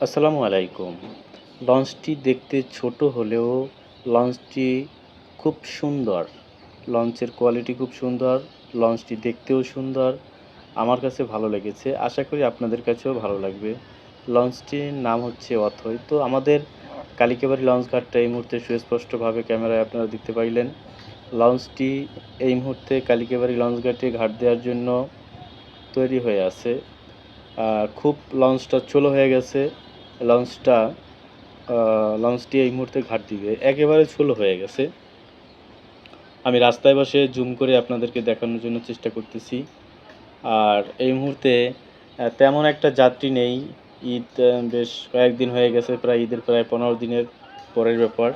আসসালামু আলাইকুম। লঞ্চটি দেখতে ছোট হলেও লঞ্চটি খুব সুন্দর। লঞ্চের কোয়ালিটি খুব সুন্দর, লঞ্চটি দেখতেও সুন্দর। আমার কাছে ভালো লেগেছে। আশা করি আপনাদের কাছেও ভালো লাগবে। লঞ্চটির নাম হচ্ছে অথৈ। তো আমাদের কালিকাবাড়ি লঞ্চ ঘাটটা এই মুহূর্তে সুস্পষ্টভাবে ক্যামেরায় আপনারা দেখতে পাইলেন। লঞ্চটি এই মুহূর্তে কালিকাবাড়ি লঞ্চ ঘাটে ঘাট দেওয়ার জন্য তৈরি হয়ে আছে। খুব লঞ্চটা চলো হয়ে গেছে। লঞ্চটা লঞ্চটি এই মুহূর্তে ঘাট দিবে, একেবারে ছোলো হয়ে গেছে। আমি রাস্তায় বসে জুম করে আপনাদেরকে দেখানোর জন্য চেষ্টা করতেছি। আর এই মুহূর্তে তেমন একটা যাত্রী নেই। ঈদ বেশ কয়েকদিন হয়ে গেছে, প্রায় ঈদের প্রায় 15 দিনের পরের ব্যাপার।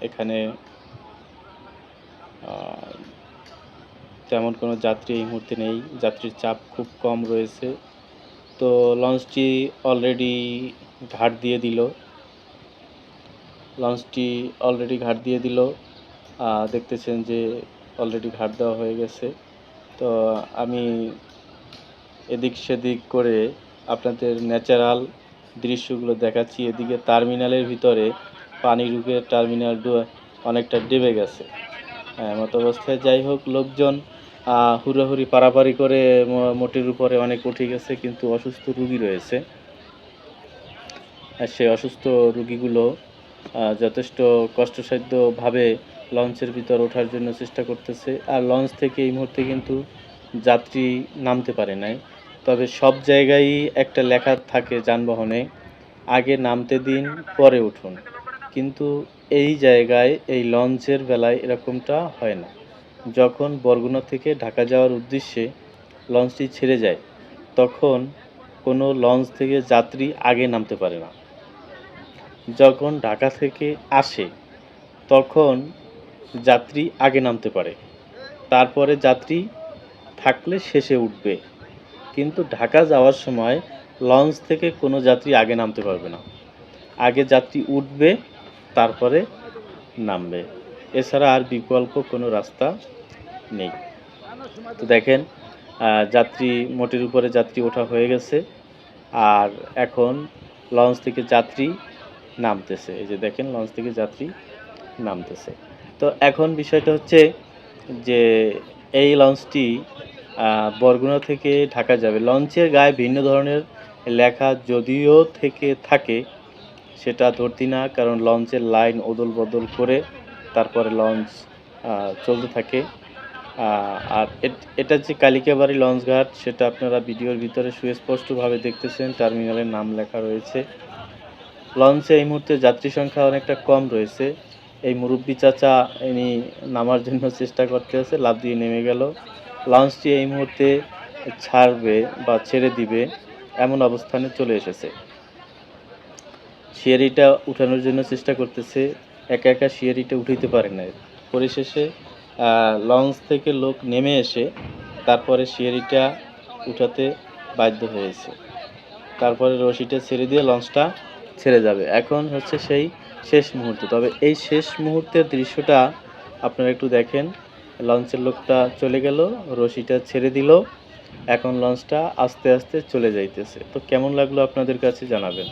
এখানে তেমন কোনো যাত্রী এই মুহূর্তে নেই, যাত্রীর চাপ খুব কম রয়েছে। তো লঞ্চটি অলরেডি ঘাট দিয়ে দিল। দেখতেছেন যে অলরেডি ঘাট দেওয়া হয়ে গেছে। তো আমি এদিক সেদিক করে আপনাদের ন্যাচারাল দৃশ্যগুলো দেখাচ্ছি। এদিকে টার্মিনালের ভিতরে পানি ঢুকে টার্মিনাল অনেকটা ডেবে গেছে মতো অবস্থায়। যাই হোক, লোকজন হুড়োহুড়ি পারাপারি করে মোটের উপরে অনেক উঠে গেছে, কিন্তু অসুস্থ রুগী রয়েছে। সেই অসুস্থ রুগীগুলো যথেষ্ট কষ্টসাধ্যভাবে লঞ্চের ভিতর ওঠার জন্য চেষ্টা করতেছে। আর লঞ্চ থেকে এই মুহূর্তে কিন্তু যাত্রী নামতে পারে নাই। তবে সব জায়গায় একটা লেখা থাকে যানবাহনে, আগে নামতে দিন পরে উঠুন। কিন্তু এই জায়গায় এই লঞ্চের বেলায় এরকমটা হয় না। যখন বরগুনা থেকে ঢাকা যাওয়ার উদ্দেশ্যে লঞ্চটি ছেড়ে যায়, তখন কোনো লঞ্চ থেকে যাত্রী আগে নামতে পারে না। যখন ঢাকা থেকে আসে তখন যাত্রী আগে নামতে পারে, তারপরে যাত্রী থাকলে শেষে উঠবে। কিন্তু ঢাকা যাওয়ার সময় লঞ্চ থেকে কোনো যাত্রী আগে নামতে পারবে না। আগে যাত্রী উঠবে, তারপরে নামবে। এছাড়া আর বিকল্প কোনো রাস্তা নেই। তো দেখেন, যাত্রী মোটের উপরে যাত্রী ওঠা হয়ে গেছে। আর এখন লঞ্চ থেকে যাত্রী নামতেছে। এই যে দেখেন, লঞ্চ থেকে যাত্রী নামতেছে। তো এখন বিষয়টা হচ্ছে যে এই লঞ্চটি বরগুনা থেকে ঢাকা যাবে। লঞ্চের গায়ে ভিন্ন ধরনের লেখা যদিও থেকে থাকে, সেটা ধরতি না, কারণ লঞ্চের লাইন ওদল বদল করে তারপরে লঞ্চ চলতে থাকে। আর এটা যে কালিকাবাড়ি লঞ্চ ঘাট, সেটা আপনারা ভিডিওর ভিতরে সুস্পষ্টভাবে দেখতেছেন। টার্মিনালের নাম লেখা রয়েছে। লঞ্চে এই মুহূর্তে যাত্রী সংখ্যা অনেকটা কম রয়েছে। এই মুরব্বি চাচা ইনি নামার জন্য চেষ্টা করতেছে, লাফ দিয়ে নেমে গেল। লঞ্চটি এই মুহূর্তে ছাড়বে বা ছেড়ে দিবে এমন অবস্থানে চলে এসেছে। সিয়ারিটা উঠানোর জন্য চেষ্টা করতেছে, একা একা সিয়ারিটা উঠাইতে পারে না। পরিশেষে লঞ্চ থেকে লোক নেমে এসে তারপরে সিয়ারিটা উঠাতে বাধ্য হয়েছে। তারপরে রশিটা ছেড়ে দিয়ে লঞ্চটা ছেড়ে যাবে। এখন হচ্ছে সেই শেষ মুহূর্ত। তবে এই শেষ মুহূর্তের দৃশ্যটা আপনারা একটু দেখেন। লঞ্চের লোকটা চলে গেল, রশিটা ছেড়ে দিল, এখন লঞ্চটা আস্তে আস্তে চলে যাইতেছে। তো কেমন লাগলো আপনাদের কাছে জানাবেন।